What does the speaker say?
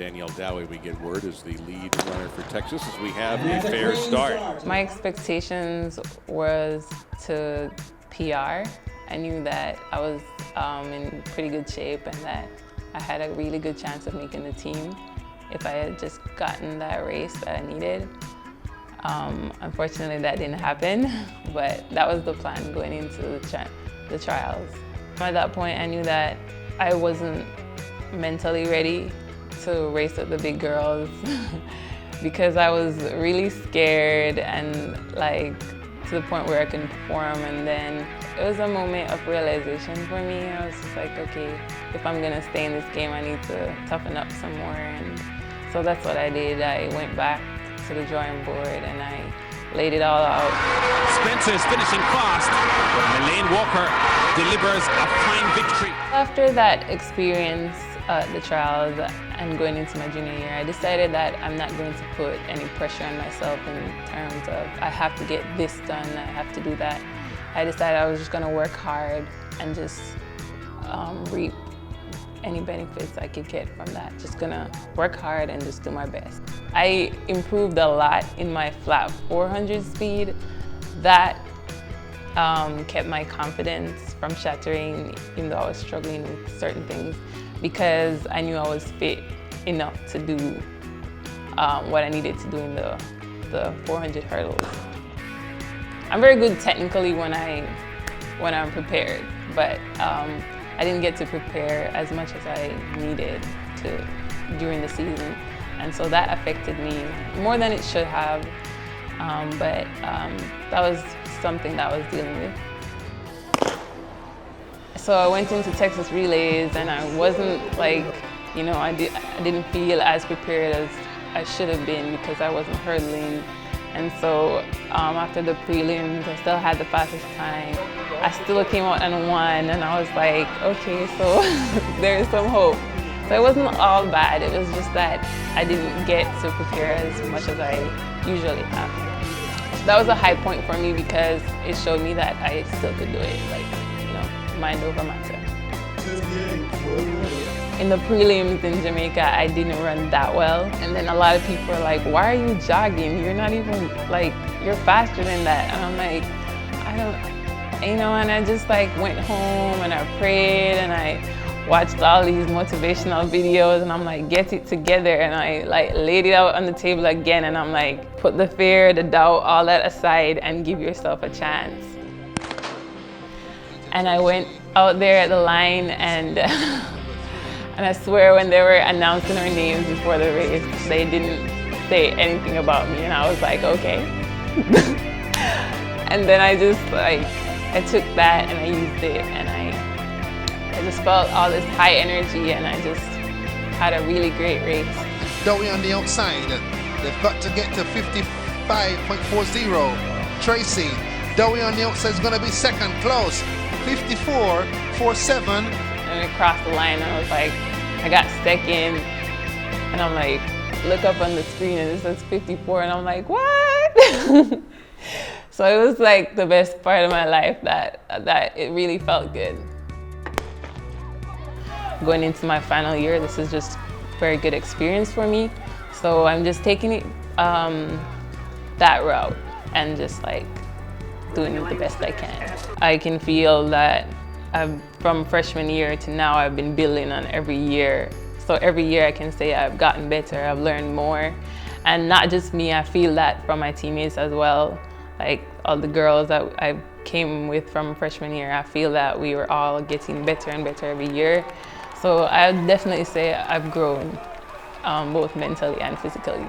Danielle Dowie, we get word, is the lead runner for Texas as we have a fair start. My expectations was to PR. I knew that I was in pretty good shape and that I had a really good chance of making the team if I had just gotten that race that I needed. Unfortunately, that didn't happen, but that was the plan going into the trials. At that point, I knew that I wasn't mentally ready to race with the big girls because I was really scared and to the point where I couldn't perform. And then it was a moment of realization for me. I was just like, okay, if I'm gonna stay in this game, I need to toughen up some more. And so that's what I did. I went back to the drawing board and I laid it all out. Spencer's finishing fast, but Melaine Walker delivers a fine victory. After that experience at the trials and going into my junior year, I decided that I'm not going to put any pressure on myself in terms of I have to get this done, I have to do that. I decided I was just going to work hard and just reap any benefits I could get from that. Just gonna work hard and just do my best. I improved a lot in my flat 400 speed. That kept my confidence from shattering, even though I was struggling with certain things, because I knew I was fit enough to do what I needed to do in the 400 hurdles. I'm very good technically when I'm prepared, but I didn't get to prepare as much as I needed to during the season. And so that affected me more than it should have. But that was something that I was dealing with. So I went into Texas Relays and I wasn't I didn't feel as prepared as I should have been because I wasn't hurdling. And so after the prelims, I still had the fastest time. I still came out and won, and I was like, okay, so there's some hope. So it wasn't all bad, it was just that I didn't get to prepare as much as I usually have. So that was a high point for me because it showed me that I still could do it, mind over matter. In the prelims in Jamaica, I didn't run that well. And then a lot of people are like, why are you jogging? You're not even, you're faster than that. And I'm like, and I just went home and I prayed and I watched all these motivational videos and I'm like, get it together. And I laid it out on the table again and I'm like, put the fear, the doubt, all that aside and give yourself a chance. And I went out there at the line and and I swear when they were announcing our names before the race, they didn't say anything about me and I was like, okay. And then I just I took that and I used it and I just felt all this high energy and I just had a really great race. Dowie on the outside, they've got to get to 55.40. Tracy, Dowie on the outside is going to be second, close, 54.47. And we crossed the line and I was like, I got second and I'm like, look up on the screen and it says 54 and I'm like, what? So it was the best part of my life that it really felt good. Going into my final year, this is just very good experience for me. So I'm just taking it that route and just doing it the best I can. I can feel that from freshman year to now, I've been building on every year. So every year I can say I've gotten better, I've learned more. And not just me, I feel that from my teammates as well. All the girls that I came with from freshman year, I feel that we were all getting better and better every year. So I would definitely say I've grown, both mentally and physically.